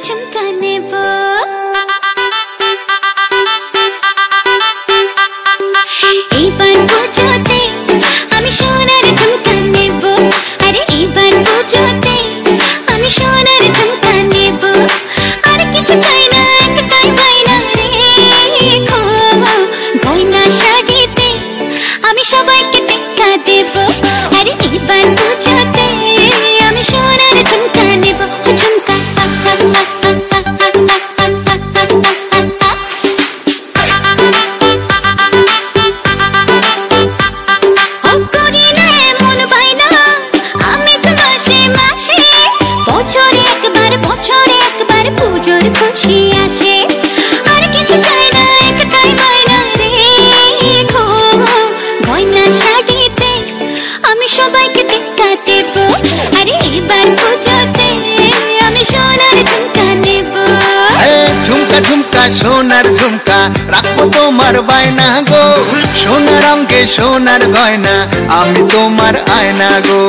ঝুমকা নেব। এইবার পুজোতে আমি সোনার ঝুমকা নেব। আরে এইবার পুজোতে আমি সোনার ঝুমকা নেব। আর কিছু চাই না, একটাই বায়না রেখো, গয়না শাড়িতে আমি সবাইকে টেক্কা দেব। আরে এইবার পুজোতে আমি সোনার ঝুমকা নেব। ঝুমকা খুশি আসে। আর কিছু চাই না, একটাই বায়না রেখো, গয়না শাড়িতে আমি সবাইকে টেক্কা দেব। আরে এবার পুজোতে আমি সোনার ঝুমকা নেব। ঝুমকা ঝুমকা সোনার ঝুমকা রাখবো তোমার বায়না গো। সোনার অঙ্গে সোনার গয়না আমি তোমার আয়না গো।